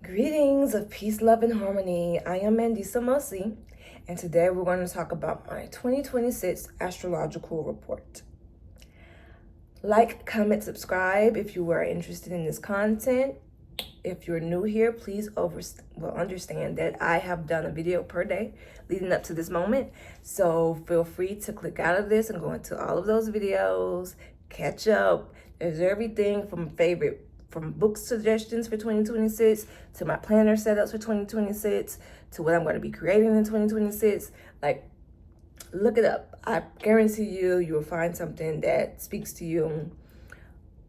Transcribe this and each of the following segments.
Greetings of peace, love, and harmony. I am Mandisa Mosi, and today we're going to talk about my 2026 astrological report. Like, comment, subscribe if you are interested in this content. If you're new here, please understand that I have done a video per day leading up to this moment. So feel free to click out of this and go into all of those videos, catch up. There's everything from book suggestions for 2026 to my planner setups for 2026 to what I'm going to be creating in 2026. Like, look it up. I guarantee you will find something that speaks to you.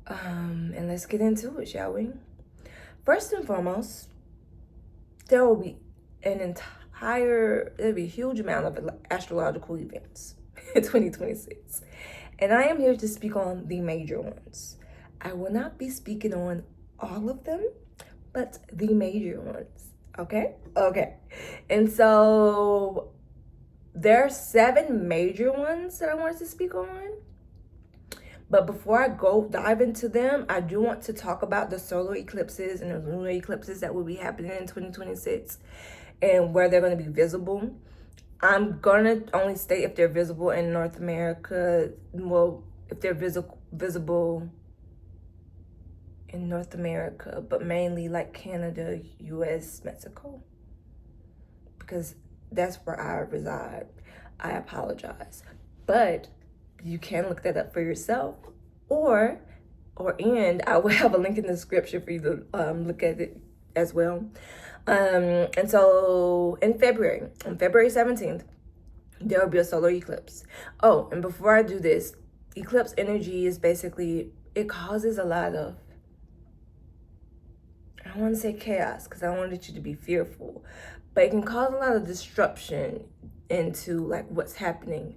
And let's get into it, shall we? First and foremost, there'll be a huge amount of astrological events in 2026. And I am here to speak on the major ones. I will not be speaking on all of them, but the major ones, okay? Okay. And so there are 7 major ones that I wanted to speak on. But before I dive into them, I do want to talk about the solar eclipses and the lunar eclipses that will be happening in 2026 and where they're going to be visible. I'm going to only state if they're visible in North America. Well, if they're visible in North America, but mainly like Canada, US, Mexico, because that's where I reside. I apologize. But you can look that up for yourself, and I will have a link in the description for you to look at it as well. And so on February 17th, there will be a solar eclipse. Oh, and before I do this, eclipse energy is basically, it causes a lot of, I don't want to say chaos because I don't want you to be fearful, but it can cause a lot of disruption into like what's happening,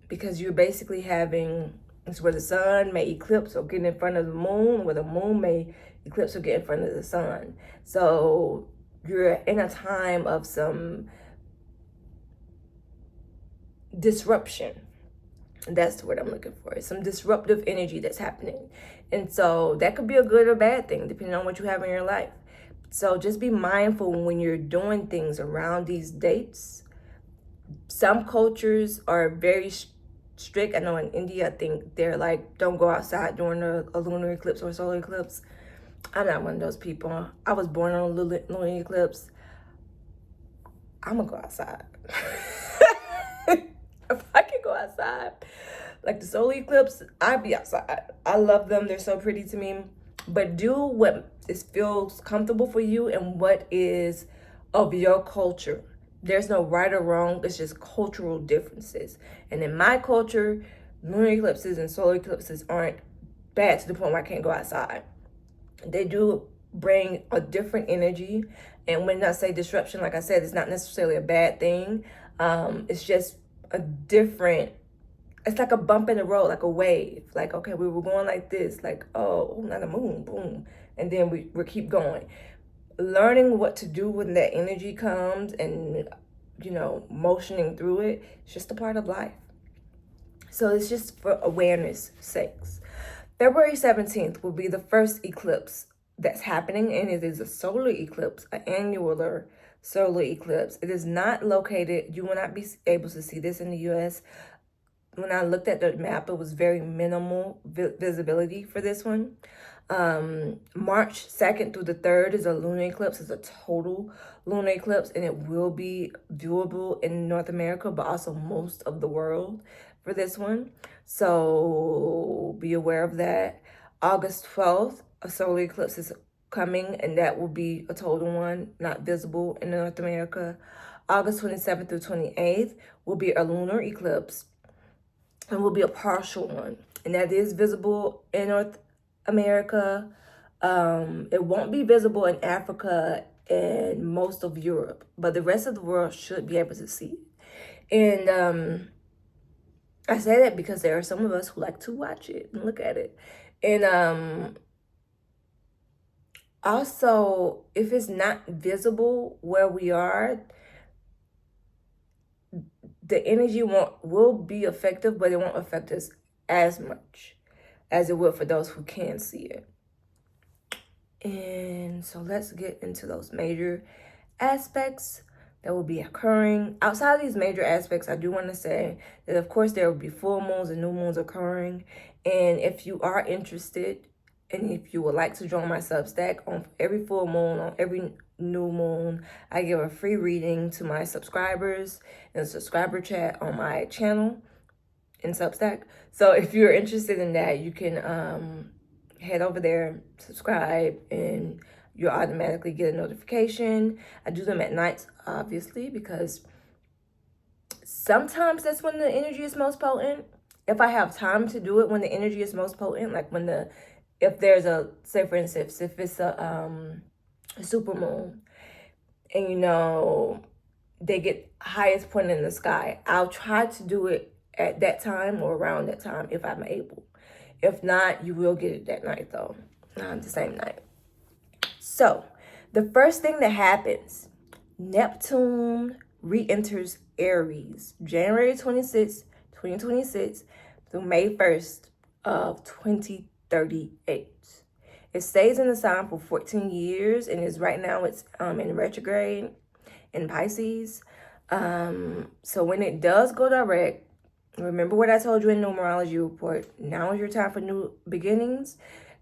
because you're basically having, it's where the sun may eclipse or get in front of the moon, where the moon may eclipse or get in front of the sun. So you're in a time of some disruption. That's the word I'm looking for. Some disruptive energy that's happening. And so that could be a good or bad thing, depending on what you have in your life. So just be mindful when you're doing things around these dates. Some cultures are very strict. I know in India, I think they're like, don't go outside during a lunar eclipse or solar eclipse. I'm not one of those people. I was born on a lunar eclipse. I'm gonna go outside. If I can go outside, like the solar eclipse, I'd be outside. I love them. They're so pretty to me. But do what feels comfortable for you and what is of your culture. There's no right or wrong. It's just cultural differences. And in my culture, lunar eclipses and solar eclipses aren't bad to the point where I can't go outside. They do bring a different energy. And when I say disruption, like I said, it's not necessarily a bad thing. It's just a different, it's like a bump in the road, like a wave. Like, okay, we were going like this, like, oh, not a moon, boom. And then we keep going. Learning what to do when that energy comes and, motioning through it, it's just a part of life. So it's just for awareness sakes. February 17th will be the first eclipse that's happening, and it is a solar eclipse, an annular solar eclipse. It is not located, you will not be able to see this in the US. When I looked at the map, it was very minimal visibility for this one. March 2nd through the 3rd is a lunar eclipse. It's a total lunar eclipse, and it will be viewable in North America, but also most of the world for this one. So be aware of that. August 12th, a solar eclipse is coming, and that will be a total one, not visible in North America. August 27th through 28th will be a lunar eclipse, and will be a partial one, and that is visible in North America. It won't be visible in Africa and most of Europe, but the rest of the world should be able to see it. And I say that because there are some of us who like to watch it and look at it. And also, if it's not visible where we are, the energy will be effective, but it won't affect us as much as it will for those who can see it. And so let's get into those major aspects that will be occurring. Outside of these major aspects, I do want to say that, of course, there will be full moons and new moons occurring. And if you are interested, and if you would like to join my Substack, on every full moon, on every new moon, I give a free reading to my subscribers in the subscriber chat on my channel in Substack. So if you're interested in that, you can head over there, subscribe, and you'll automatically get a notification. I do them at night, obviously, because sometimes that's when the energy is most potent. If I have time to do it when the energy is most potent, like if there's a, say for instance, if it's a super moon, and they get highest point in the sky, I'll try to do it at that time or around that time if I'm able. If not, you will get it that night though, not the same night. So the first thing that happens, Neptune re-enters Aries January 26, 2026 through May 1st of 2038. It stays in the sign for 14 years and is right now it's in retrograde in Pisces. So when it does go direct, remember what I told you in Numerology Report. Now is your time for new beginnings.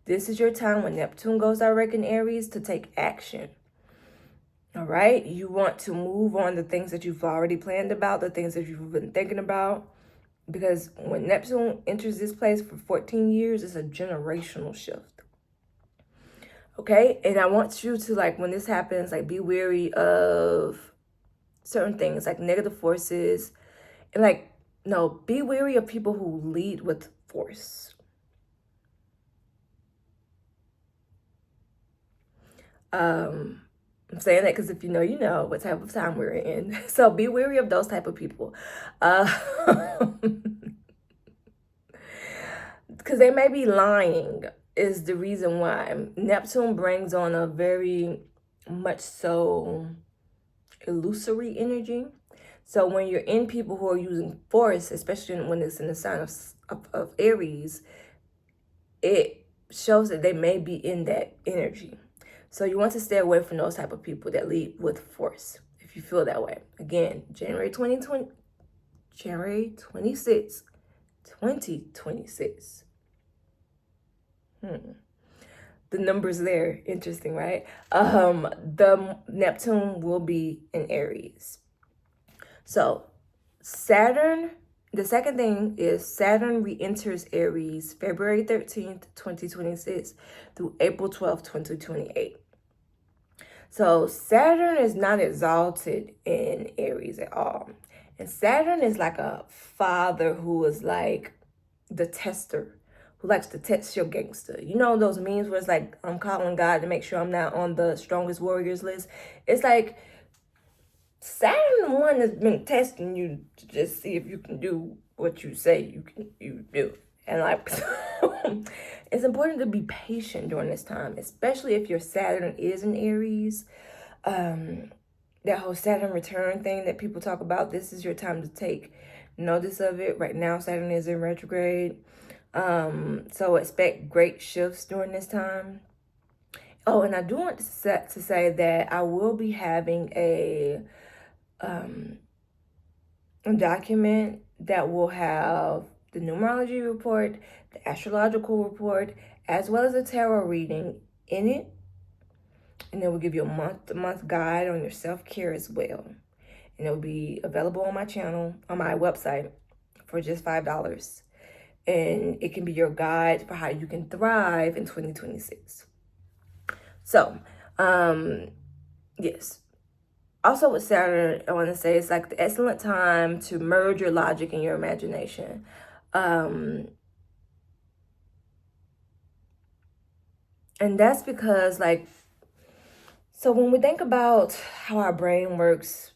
This is your time when Neptune goes direct in Aries to take action. All right? You want to move on the things that you've already planned about, the things that you've been thinking about. Because when Neptune enters this place for 14 years, it's a generational shift. Okay? And I want you to, like, when this happens, like, be wary of certain things, like negative forces. And, like, no, be wary of people who lead with force. I'm saying that because if you know what type of time we're in. So be wary of those type of people. Because they may be lying is the reason why. Neptune brings on a very much so illusory energy. So when you're in people who are using force, especially when it's in the sign of Aries, it shows that they may be in that energy. So you want to stay away from those type of people that lead with force, if you feel that way. Again, January 26, 2026. The numbers there, interesting, right? The Neptune will be in Aries. So Saturn, the second thing is Saturn re-enters Aries February 13th, 2026 through April 12th, 2028. So Saturn is not exalted in Aries at all. And Saturn is like a father who is like the tester, who likes to test your gangster. You know those memes where it's like, I'm calling God to make sure I'm not on the strongest warriors list? It's like Saturn the one that's been testing you to just see if you can do what you say you do. And like, it's important to be patient during this time, especially if your Saturn is in Aries. That whole Saturn return thing that people talk about, this is your time to take notice of it. Right now, Saturn is in retrograde. So expect great shifts during this time. Oh, and I do want to say that I will be having a document that will have the numerology report, the astrological report, as well as a tarot reading in it. And it will give you a month-to-month guide on your self-care as well. And it will be available on my channel, on my website, for just $5. And it can be your guide for how you can thrive in 2026. So, yes. Also with Saturn, I want to say it's like the excellent time to merge your logic and your imagination. And that's because, like, so when we think about how our brain works,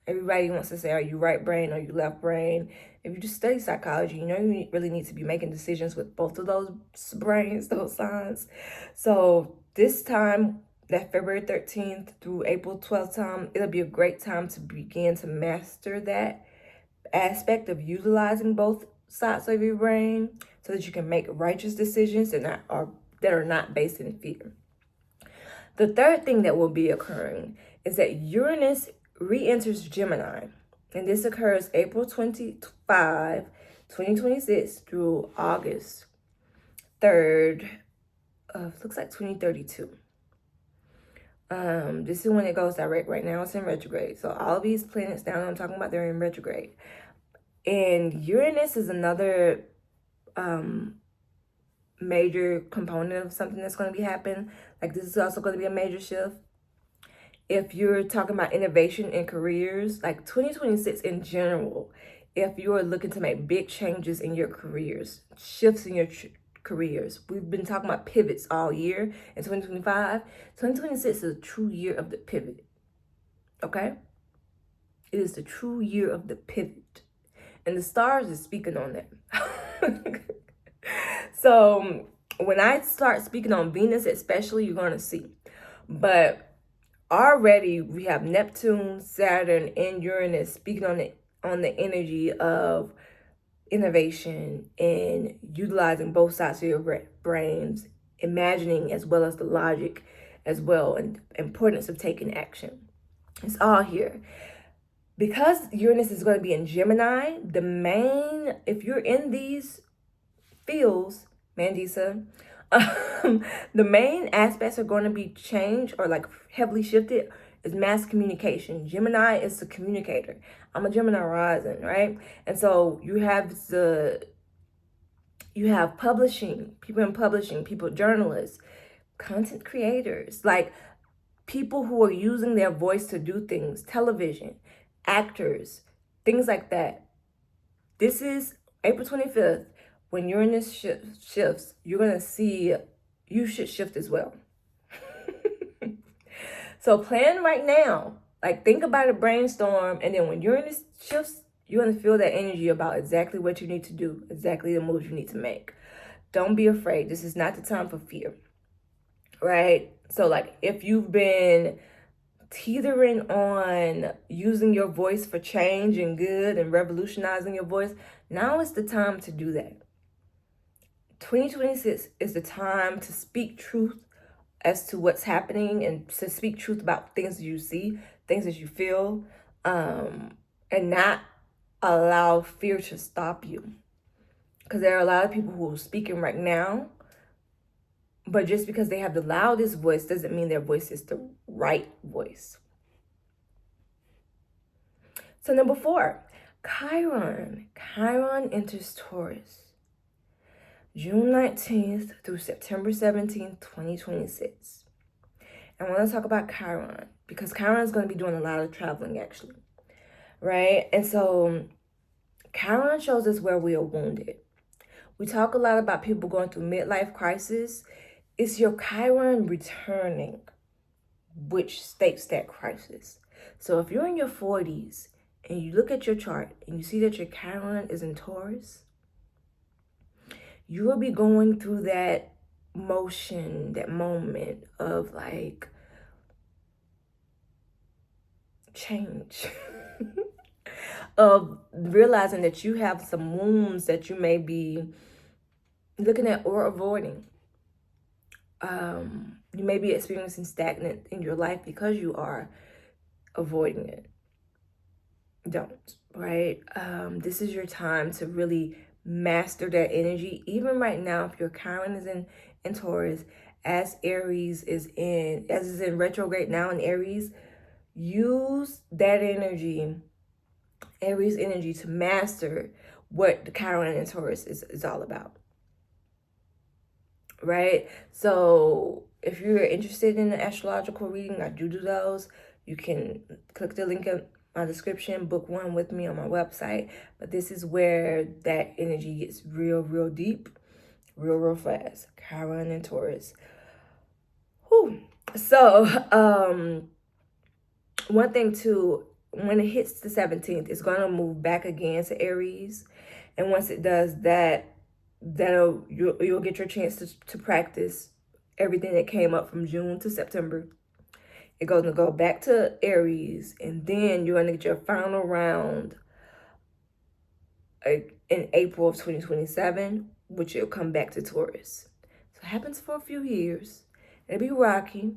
everybody wants to say, are you right brain or you left brain? If you just study psychology, you really need to be making decisions with both of those brains, those signs. So this time, that February 13th through April 12th time, it'll be a great time to begin to master that aspect of utilizing both sides of your brain so that you can make righteous decisions that are not based in fear. The third thing that will be occurring is that Uranus re-enters Gemini. And this occurs April 25, 2026 through August 3rd of, looks like 2032. This is when it goes direct. Right now it's in retrograde. So all these planets down I'm talking about, they're in retrograde. And Uranus is another major component of something that's going to be happening. Like, this is also going to be a major shift. If you're talking about innovation in careers, like 2026 in general, if you're looking to make big changes in your careers, shifts in your careers. We've been talking about pivots all year in 2025. 2026 is a true year of the pivot. Okay? It is the true year of the pivot. And the stars are speaking on that. So when I start speaking on Venus especially, you're going to see. But already we have Neptune, Saturn, and Uranus speaking on the energy of innovation and utilizing both sides of your brains, imagining as well as the logic as well, and importance of taking action. It's all here. Because Uranus is going to be in Gemini, if you're in these fields, Mandisa, the main aspects are going to be changed or like heavily shifted is mass communication. Gemini is the communicator. I'm a Gemini rising, right? And so you have publishing, people, journalists, content creators, like people who are using their voice to do things, television, actors, things like that. This is April 25th. When Uranus shifts, you're going to see, you should shift as well. So plan right now. Like, think about it, brainstorm, and then when Uranus shifts, you're going to feel that energy about exactly what you need to do, exactly the moves you need to make. Don't be afraid. This is not the time for fear, right? So, like, if you've been teetering on using your voice for change and good and revolutionizing your voice, now is the time to do that. 2026 is the time to speak truth as to what's happening and to speak truth about things that you see, things that you feel, and not allow fear to stop you. Because there are a lot of people who are speaking right now, but just because they have the loudest voice doesn't mean their voice is the right voice. So number 4, Chiron. Chiron enters Taurus June 19th through September 17th, 2026. And I want to talk about Chiron because Chiron is going to be doing a lot of traveling actually, right? And so Chiron shows us where we are wounded. We talk a lot about people going through midlife crisis. It's your Chiron returning, which states that crisis. So if you're in your 40s and you look at your chart and you see that your Chiron is in Taurus, you will be going through that motion, that moment of like change, of realizing that you have some wounds that you may be looking at or avoiding. You may be experiencing stagnant in your life because you are avoiding it. Don't, right? This is your time to really master that energy. Even right now, if your Chiron is in Taurus, as Aries is in retrograde now in Aries, use that energy, Aries energy, to master what the Chiron in Taurus is all about. Right? So if you're interested in an astrological reading, I do those. You can click the link in my description, book one with me on my website. But this is where that energy gets real deep, real fast. Chiron and Taurus. Whew. So one thing too, when it hits the 17th, it's going to move back again to Aries. And once it does that, you'll get your chance to practice everything that came up from June to September. It's going to go back to Aries, and then you're going to get your final round in April of 2027, which will come back to Taurus. So it happens for a few years. It'll be rocky,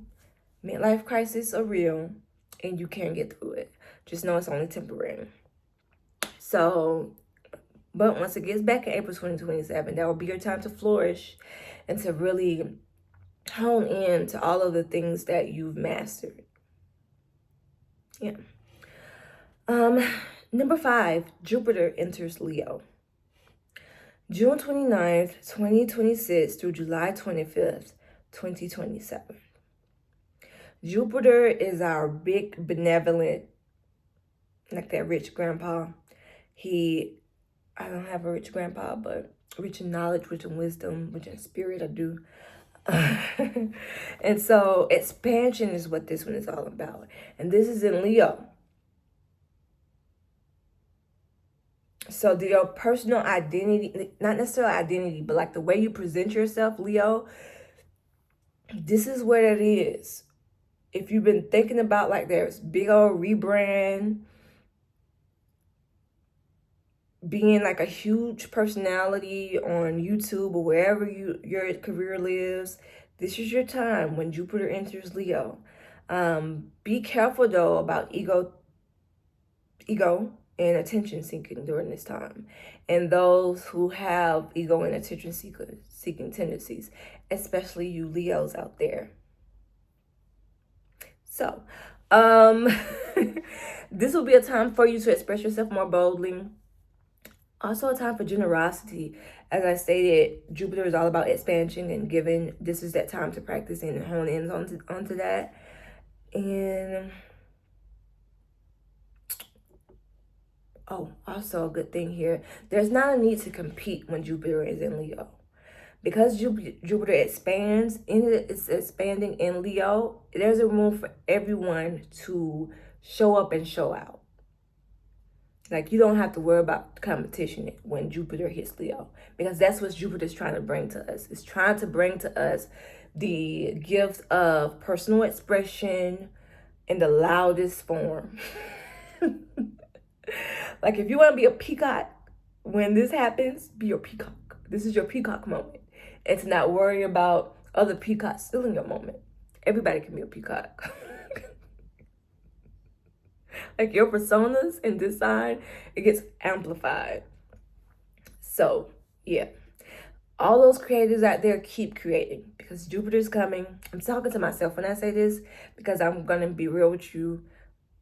Midlife crises are real and you can get through it. Just know it's only temporary. So, but once it gets back in April 2027, that will be your time to flourish and to really hone in to all of the things that you've mastered. Yeah. Number 5, Jupiter enters Leo. June 29th, 2026 through July 25th, 2027. Jupiter is our big benevolent, like that rich grandpa. I don't have a rich grandpa, but rich in knowledge, rich in wisdom, rich in spirit, I do. And so expansion is what this one is all about. And this is in Leo. So your personal identity, not necessarily identity, but like the way you present yourself, Leo, this is what it is. If you've been thinking about like there's big old rebrand, being like a huge personality on YouTube or wherever your career lives, this is your time when Jupiter enters Leo. Be careful though about ego and attention seeking during this time, and those who have ego and attention seeking tendencies, especially you Leos out there. So, this will be a time for you to express yourself more boldly. Also a time for generosity. As I stated, Jupiter is all about expansion and giving. This is that time to practice and hone in onto that. And also a good thing here, there's not a need to compete when Jupiter is in Leo. Because Jupiter expands, it's expanding in Leo, there's a room for everyone to show up and show out. Like, you don't have to worry about competition when Jupiter hits Leo, because that's what Jupiter's trying to bring to us. It's trying to bring to us the gift of personal expression in the loudest form. Like, if you want to be a peacock when this happens, be your peacock. This is your peacock moment. And to not worry about other peacocks stealing your moment. Everybody can be a peacock. Like, your personas in this sign, it gets amplified. So, yeah. All those creators out there, keep creating, because Jupiter's coming. I'm talking to myself when I say this, because I'm going to be real with you.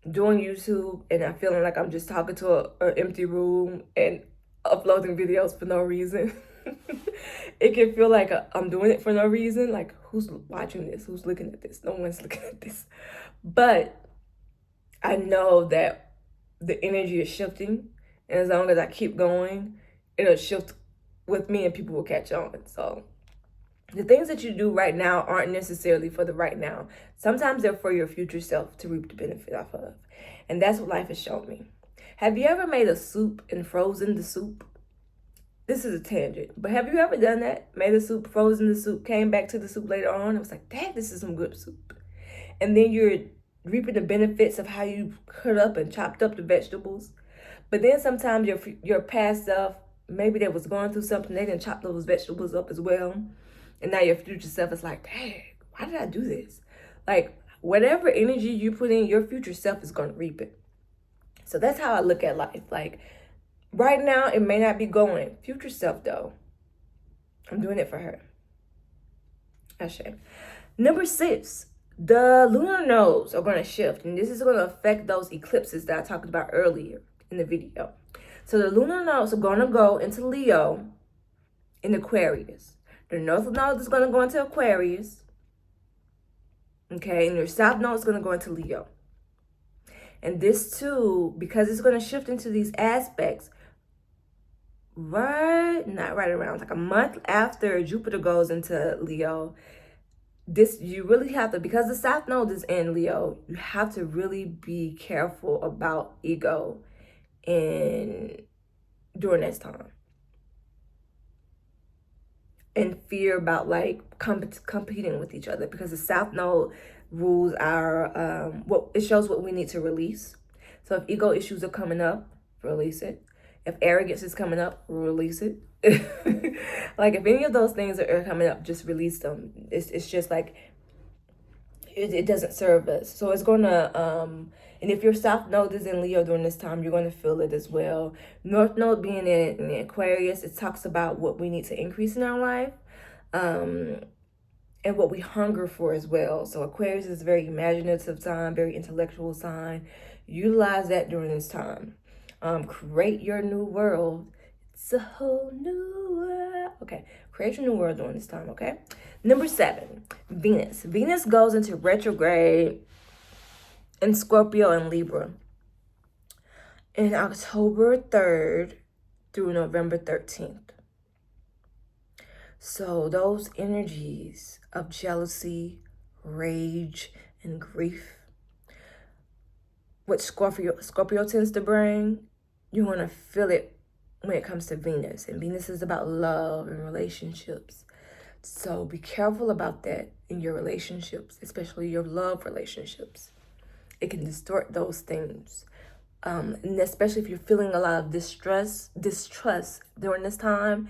Doing YouTube and I'm feeling like I'm just talking to an empty room and uploading videos for no reason. It can feel like I'm doing it for no reason. Like, who's watching this? Who's looking at this? No one's looking at this. But I know that the energy is shifting. And as long as I keep going, it'll shift with me and people will catch on. So the things that you do right now aren't necessarily for the right now. Sometimes they're for your future self to reap the benefit off of. And that's what life has shown me. Have you ever made a soup and frozen the soup? This is a tangent, but have you ever done that? Made a soup, frozen the soup, came back to the soup later on, and was like, dang, this is some good soup. And then you're reaping the benefits of how you cut up and chopped up the vegetables. But then sometimes your past self, maybe they was going through something, they didn't chop those vegetables up as well. And now your future self is like, dang, why did I do this? Like, whatever energy you put in, your future self is going to reap it. So that's how I look at life. Like, right now, it may not be going. Future self, though, I'm doing it for her. Ashe. Number 6, the lunar nodes are going to shift. And this is going to affect those eclipses that I talked about earlier in the video. So the lunar nodes are going to go into Leo in Aquarius. The north node is going to go into Aquarius. Okay, and your south node is going to go into Leo. And this too, because it's going to shift into these aspects, not right around, like a month after Jupiter goes into Leo, you really have to, because the south node is in Leo, you have to really be careful about ego during this time. And fear about like competing with each other, because the south node rules our it shows what we need to release. So if ego issues are coming up, release it. If arrogance is coming up, release it. Like, if any of those things are coming up, just release them. It's just like, it doesn't serve us. So it's going to, and if your South Node is in Leo during this time, you're going to feel it as well. North Node being in Aquarius, it talks about what we need to increase in our life. And what we hunger for as well. So Aquarius is a very imaginative time, very intellectual sign. Utilize that during this time. Create your new world. It's a whole new world. Okay, create your new world during this time, okay? Number 7, Venus. Venus goes into retrograde in Scorpio and Libra in October 3rd through November 13th. So those energies of jealousy, rage, and grief, what Scorpio tends to bring, you're going to feel it when it comes to Venus. And Venus is about love and relationships. So be careful about that in your relationships, especially your love relationships. It can distort those things. And especially if you're feeling a lot of distrust during this time,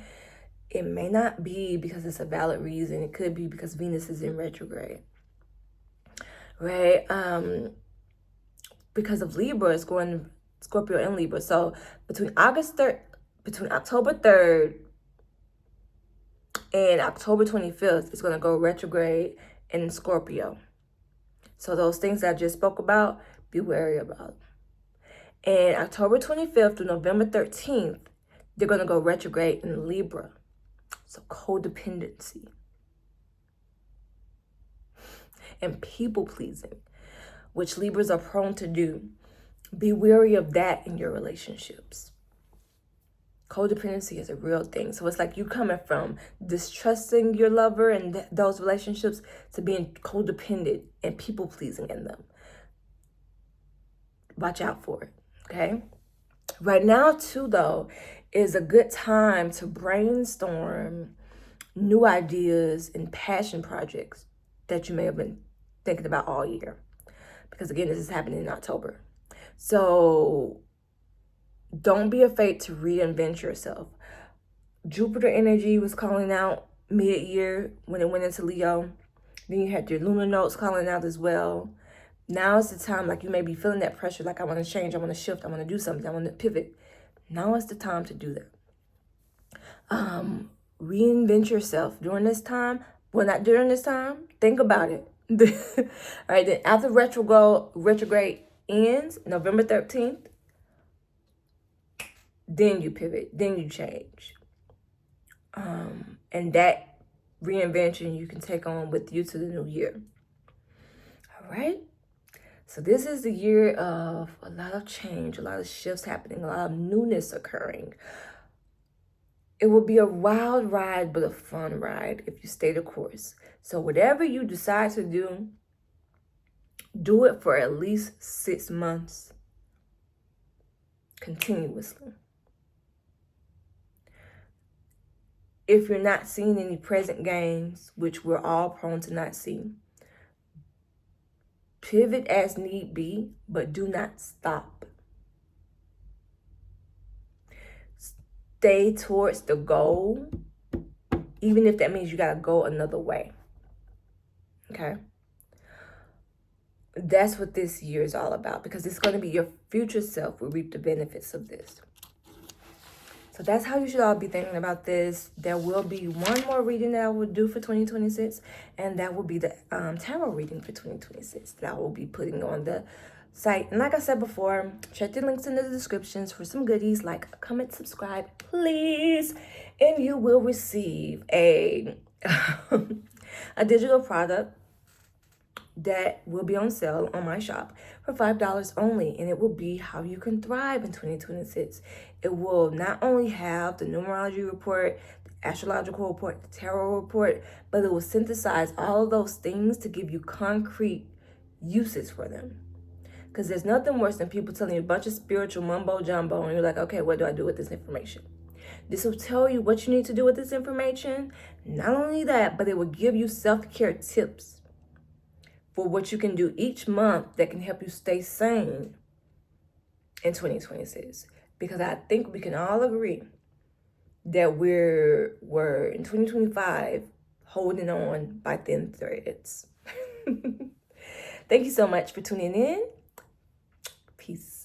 it may not be because it's a valid reason. It could be because Venus is in retrograde, right? Because of Libra, it's going Scorpio and Libra. So between October 3rd and October 25th, it's going to go retrograde in Scorpio. So those things I just spoke about, be wary about. And October 25th to November 13th, they're going to go retrograde in Libra. So codependency and people pleasing, which Libras are prone to do. Be wary of that in your relationships. Codependency is a real thing. So it's like you coming from distrusting your lover and those relationships to being codependent and people pleasing in them. Watch out for it, okay? Right now, too, though, is a good time to brainstorm new ideas and passion projects that you may have been thinking about all year. Because again, this is happening in October. So don't be afraid to reinvent yourself. Jupiter energy was calling out mid-year when it went into Leo. Then you had your lunar nodes calling out as well. Now is the time, like you may be feeling that pressure, like I want to change, I want to shift, I want to do something, I want to pivot. Now is the time to do that. Reinvent yourself during this time. Well, not during this time. Think about it. All right, then after retrograde ends, November 13th, then you pivot, then you change. And that reinvention you can take on with you to the new year. All right. So this is the year of a lot of change, a lot of shifts happening, a lot of newness occurring. It will be a wild ride, but a fun ride if you stay the course. So whatever you decide to do it for at least 6 months continuously. If you're not seeing any present gains, which we're all prone to not see, pivot as need be, but do not stop. Stay towards the goal, even if that means you got to go another way. Okay? That's what this year is all about, because it's going to be your future self will reap the benefits of this. So that's how you should all be thinking about this. There will be one more reading that I will do for 2026, and that will be the tarot reading for 2026 that I will be putting on the site. And like I said before, check the links in the descriptions for some goodies like comment, subscribe, please, and you will receive a a digital product that will be on sale on my shop for $5 only, and it will be How You Can Thrive in 2026. It will not only have the numerology report, the astrological report, the tarot report, but it will synthesize all of those things to give you concrete uses for them. Because there's nothing worse than people telling you a bunch of spiritual mumbo jumbo, and you're like, okay, what do I do with this information? This will tell you what you need to do with this information. Not only that, but it will give you self-care tips for what you can do each month that can help you stay sane in 2026. Because I think we can all agree that we're in 2025 holding on by thin threads. Thank you so much for tuning in. Peace.